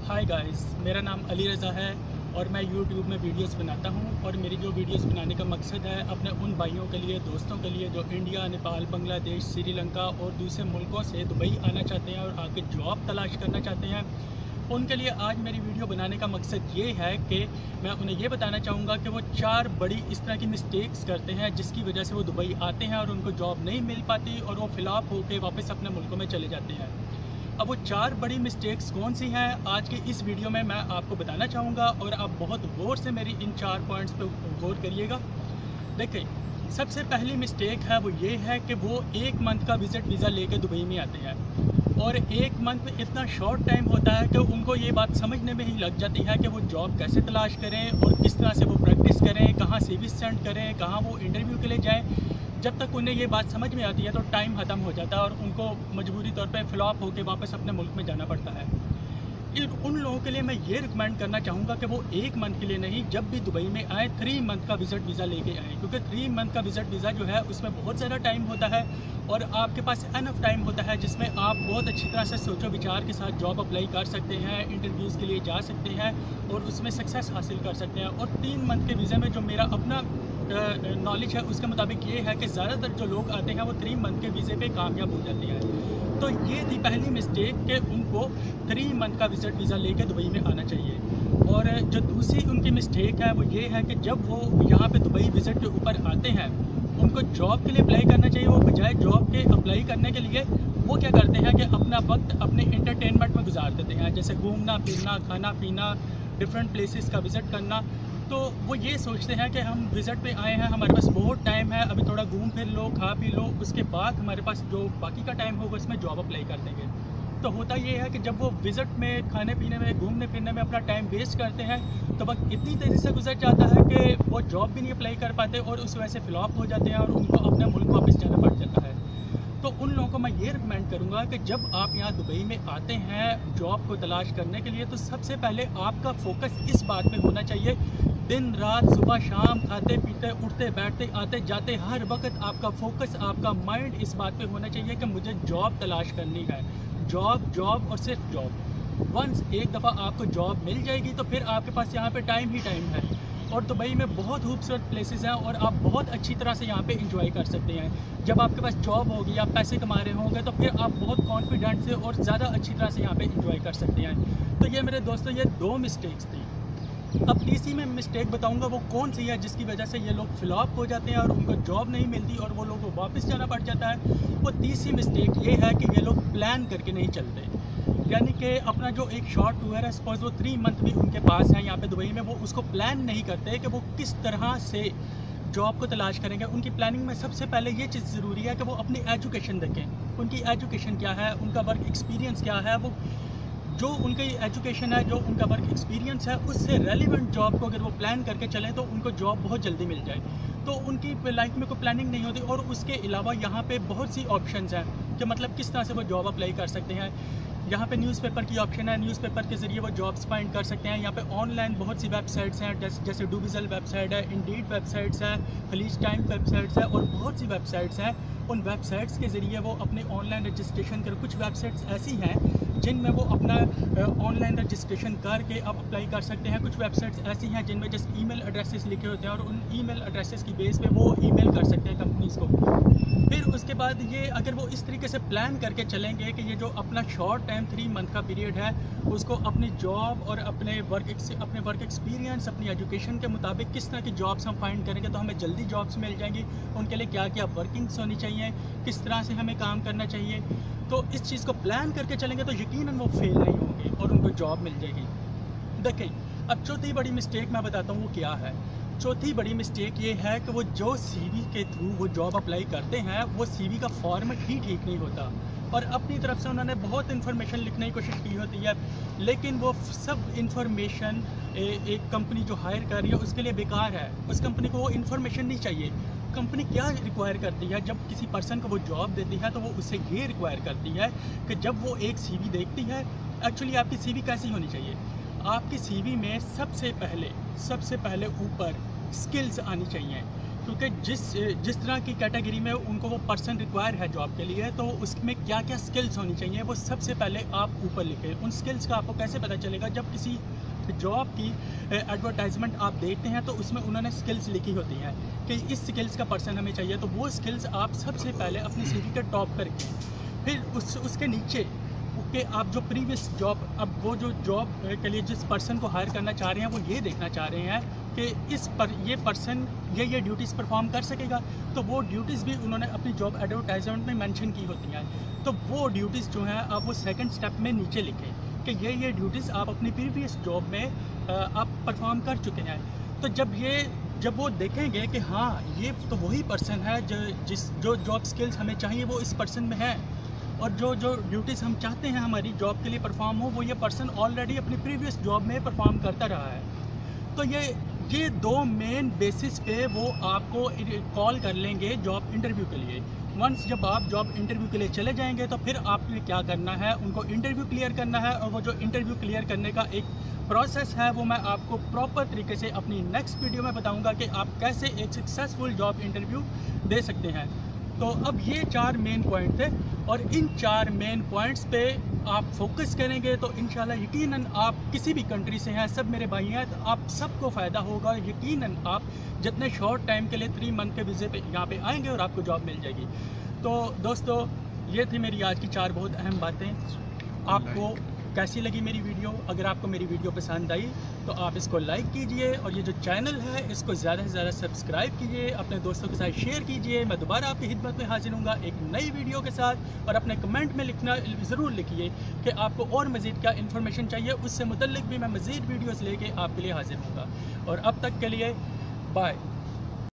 Hi guys, मेरा नाम अली रज़ा है और मैं यूट्यूब में वीडियोस बनाता हूं। और मेरी जो वीडियोस बनाने का मकसद है अपने उन भाइयों के लिए, दोस्तों के लिए जो इंडिया, नेपाल, बांग्लादेश, श्रीलंका और दूसरे मुल्कों से दुबई आना चाहते हैं और आके जॉब तलाश करना चाहते हैं। उनके लिए आज मेरी वीडियो बनाने का मकसद ये है कि मैं उन्हें ये बताना चाहूँगा कि वो 4 बड़ी इस तरह की मिस्टेक्स करते हैं जिसकी वजह से वो दुबई आते हैं और उनको जॉब नहीं मिल पाती और वो फ्लॉप होकर वापस अपने मुल्कों में चले जाते हैं। अब वो 4 बड़ी मिस्टेक्स कौन सी हैं आज की इस वीडियो में मैं आपको बताना चाहूँगा और आप बहुत गौर से मेरी इन 4 पॉइंट्स पे गौर करिएगा। देखिए, सबसे पहली मिस्टेक है वो ये है कि वो 1 मंथ का विज़िट वीज़ा लेके दुबई में आते हैं और 1 मंथ इतना शॉर्ट टाइम होता है कि उनको ये बात समझने में ही लग जाती है कि वो जॉब कैसे तलाश करें और किस तरह से वो प्रैक्टिस करें, कहाँ CV सेंड करें, कहाँ वो इंटरव्यू के लिए जाएँ। जब तक उन्हें ये बात समझ में आती है तो टाइम ख़त्म हो जाता है और उनको मजबूरी तौर पे फ्लॉप होकर वापस अपने मुल्क में जाना पड़ता है। उन लोगों के लिए मैं ये रिकमेंड करना चाहूँगा कि वो 1 मंथ के लिए नहीं, जब भी दुबई में आए 3 मंथ का विज़िट वीज़ा लेके आएँ, क्योंकि 3 मंथ का विज़िट वीज़ा जो है उसमें बहुत ज़्यादा टाइम होता है और आपके पास एनफ टाइम होता है जिसमें आप बहुत अच्छी तरह से सोचो विचार के साथ जॉब अप्लाई कर सकते हैं, इंटरव्यूज़ के लिए जा सकते हैं और उसमें सक्सेस हासिल कर सकते हैं। और 3 मंथ के वीज़े में जो मेरा अपना नॉलेज है उसके मुताबिक ये है कि ज़्यादातर जो लोग आते हैं वो 3 मंथ के वीज़े पे कामयाब हो जाते हैं। तो ये थी पहली मिस्टेक कि उनको 3 मंथ का विज़िट वीज़ा लेके दुबई में आना चाहिए। और जो दूसरी उनकी मिस्टेक है वो ये है कि जब वो यहाँ पे दुबई विज़िट के ऊपर आते हैं उनको जॉब के लिए अप्लाई करना चाहिए। वो बजाय जॉब के अप्लाई करने के लिए वो क्या करते हैं कि अपना वक्त अपने इंटरटेनमेंट में गुजार देते हैं, जैसे घूमना फिरना, खाना पीना, डिफरेंट प्लेसेस का विज़िट करना। तो वो ये सोचते हैं कि हम विज़िट पे आए हैं, हमारे पास बहुत टाइम है, अभी थोड़ा घूम फिर लो, खा पी लो, उसके बाद हमारे पास जो बाकी का टाइम होगा उसमें जॉब अप्लाई कर देंगे। तो होता ये है कि जब वो विज़िट में, खाने पीने में, घूमने फिरने में अपना टाइम वेस्ट करते हैं तो वक्त इतनी तेज़ी से गुजर जाता है कि वो जॉब भी नहीं अप्लाई कर पाते और उस वजह से फ्लॉप हो जाते हैं और उनको अपने मुल्क वापस जाना पड़ जाता है। तो उन लोगों को मैं ये रिकमेंड करूँगा कि जब आप यहाँ दुबई में आते हैं जॉब को तलाश करने के लिए तो सबसे पहले आपका फोकस इस बात पे होना चाहिए, दिन रात, सुबह शाम, खाते पीते, उठते बैठते, आते जाते, हर वक्त आपका फोकस, आपका माइंड इस बात पे होना चाहिए कि मुझे जॉब तलाश करनी है। जॉब जॉब और सिर्फ जॉब। वंस एक दफ़ा आपको जॉब मिल जाएगी तो फिर आपके पास यहाँ पे टाइम ही टाइम है और दुबई में बहुत खूबसूरत प्लेसेस हैं और आप बहुत अच्छी तरह से यहाँ पे एंजॉय कर सकते हैं। जब आपके पास जॉब होगी, आप पैसे कमा रहे होंगे तो फिर आप बहुत कॉन्फिडेंट से और ज़्यादा अच्छी तरह से यहाँ पे एंजॉय कर सकते हैं। तो ये मेरे दोस्तों ये 2 मिस्टेक्स थी। अब तीसरी में मिस्टेक बताऊंगा वो कौन सी है जिसकी वजह से ये लोग फ्लॉप हो जाते हैं और उनको जॉब नहीं मिलती और वो लोगों को वापस जाना पड़ जाता है। वो तीसरी मिस्टेक ये है कि ये लोग प्लान करके नहीं चलते, यानी कि अपना जो एक शॉर्ट टूर है, सपोज वो 3 मंथ भी उनके पास है यहाँ पे दुबई में, वो उसको प्लान नहीं करते कि वो किस तरह से जॉब को तलाश करेंगे। उनकी प्लानिंग में सबसे पहले ये चीज़ ज़रूरी है कि वो अपनी एजुकेशन देखें, उनकी एजुकेशन क्या है, उनका वर्क एक्सपीरियंस क्या है, वो जो उनकी एजुकेशन है, जो उनका वर्क एक्सपीरियंस है, उससे रेलिवेंट जॉब को अगर वो प्लान करके चलें तो उनको जॉब बहुत जल्दी मिल जाए। तो उनकी लाइफ में कोई प्लानिंग नहीं होती और उसके अलावा यहाँ पे बहुत सी ऑप्शंस हैं कि मतलब किस तरह से वो जॉब अप्लाई कर सकते हैं। यहाँ पे न्यूज़पेपर की ऑप्शन है, न्यूज़पेपर के ज़रिए वो जॉब्स फाइंड कर सकते हैं। यहाँ पे ऑनलाइन बहुत सी वेबसाइट्स हैं, जैसे डूबिज़ल वेबसाइट है, इंडीड वेबसाइट्स है, खलीज टाइम वेबसाइट्स है और बहुत सी वेबसाइट्स हैं। उन वेबसाइट्स के ज़रिए वो अपने ऑनलाइन रजिस्ट्रेशन कर, कुछ वेबसाइट्स ऐसी हैं जिनमें वो अपना ऑनलाइन रजिस्ट्रेशन करके आप अप्लाई कर सकते हैं। कुछ वेबसाइट्स ऐसी हैं जिनमें जस्ट ईमेल एड्रेसेस लिखे होते हैं और उन ईमेल एड्रेसेस की बेस पे वो ईमेल कर सकते हैं कंपनीज़ को। फिर उसके बाद ये अगर वो इस तरीके से प्लान करके चलेंगे कि ये जो अपना शॉर्ट टाइम 3 मंथ का पीरियड है उसको अपनी जॉब और अपने वर्क एक्सपीरियंस, अपनी एजुकेशन के मुताबिक किस तरह की जॉब्स हम फाइंड करेंगे तो हमें जल्दी जॉब्स मिल जाएंगी। उनके लिए क्या क्या वर्किंग्स होनी चाहिए, किस तरह से हमें काम करना चाहिए, तो इस चीज़ को प्लान करके चलेंगे तो यकीनन वो फेल नहीं होंगे और उनको जॉब मिल जाएगी। देखिए, अब चौथी बड़ी मिस्टेक मैं बताता हूँ वो क्या है। चौथी बड़ी मिस्टेक ये है कि वो जो CV के थ्रू वो जॉब अप्लाई करते हैं वो CV का फॉर्मेट ही ठीक नहीं होता और अपनी तरफ से उन्होंने बहुत इन्फॉर्मेशन लिखने की कोशिश की होती है, लेकिन वो सब इन्फॉर्मेशन एक कंपनी जो हायर कर रही है उसके लिए बेकार है। उस कंपनी को वो इन्फॉर्मेशन नहीं चाहिए। कंपनी क्या रिक्वायर करती है, जब किसी पर्सन को वो जॉब देती है तो वो उससे ये रिक्वायर करती है कि जब वो एक CV देखती है, एक्चुअली आपकी CV कैसी होनी चाहिए, आपकी CV में सबसे पहले ऊपर स्किल्स आनी चाहिए क्योंकि जिस तरह की कैटेगरी में उनको वो पर्सन रिक्वायर है जॉब के लिए, तो उसमें क्या क्या स्किल्स होनी चाहिए वो सबसे पहले आप ऊपर लिखें। उन स्किल्स का आपको कैसे पता चलेगा? जब किसी जॉब की एडवर्टाइजमेंट आप देखते हैं तो उसमें उन्होंने स्किल्स लिखी होती हैं कि इस स्किल्स का पर्सन हमें चाहिए, तो वो स्किल्स आप सबसे पहले अपनी सीवी के टॉप पर रखें। फिर उसके नीचे कि आप जो प्रीवियस जॉब, अब वो जो जॉब के लिए जिस पर्सन को हायर करना चाह रहे हैं वो ये देखना चाह रहे हैं कि ये पर्सन ये ड्यूटीज़ परफॉर्म कर सकेगा, तो वो ड्यूटीज़ भी उन्होंने अपनी जॉब एडवर्टाइजमेंट में मेंशन की होती हैं। तो वो ड्यूटीज़ जो हैं आप वो सेकंड स्टेप में नीचे लिखें कि ये ड्यूटीज़ आप अपनी प्रीवियस जॉब में आप परफॉर्म कर चुके हैं। तो जब वो देखेंगे कि हाँ ये तो वही पर्सन है जो जॉब स्किल्स हमें चाहिए वो इस पर्सन में है, और जो ड्यूटीज़ हम चाहते हैं हमारी जॉब के लिए परफॉर्म हो वो ये पर्सन ऑलरेडी अपनी प्रीवियस जॉब में परफॉर्म करता रहा है, तो ये दो मेन बेसिस पे वो आपको कॉल कर लेंगे जॉब इंटरव्यू के लिए। वंस जब आप जॉब इंटरव्यू के लिए चले जाएंगे तो फिर आपको क्या करना है, उनको इंटरव्यू क्लियर करना है, और वो जो इंटरव्यू क्लियर करने का एक प्रोसेस है वो मैं आपको प्रॉपर तरीके से अपनी नेक्स्ट वीडियो में बताऊंगा कि आप कैसे एक सक्सेसफुल जॉब इंटरव्यू दे सकते हैं। तो अब ये 4 मेन पॉइंट थे, और इन 4 मेन पॉइंट्स पे आप फोकस करेंगे तो इंशाल्लाह यकीनन आप किसी भी कंट्री से हैं, सब मेरे भाई हैं, तो आप सबको फ़ायदा होगा। यकीनन आप जितने शॉर्ट टाइम के लिए 3 मंथ के वीज़े पे यहाँ पे आएंगे और आपको जॉब मिल जाएगी। तो दोस्तों ये थी मेरी आज की 4 बहुत अहम बातें। आपको कैसी लगी मेरी वीडियो? अगर आपको मेरी वीडियो पसंद आई तो आप इसको लाइक कीजिए, और ये जो चैनल है इसको ज़्यादा से ज़्यादा सब्सक्राइब कीजिए, अपने दोस्तों के साथ शेयर कीजिए। मैं दोबारा आपकी खिदमत में हाजिर हूँगा एक नई वीडियो के साथ, और अपने कमेंट में लिखना ज़रूर लिखिए कि आपको और मज़ीद क्या इन्फॉर्मेशन चाहिए, उससे मुतल्लिक भी मैं मज़ीद वीडियोज़ लेके आपके लिए हाजिर हूँगा। और अब तक के लिए बाय।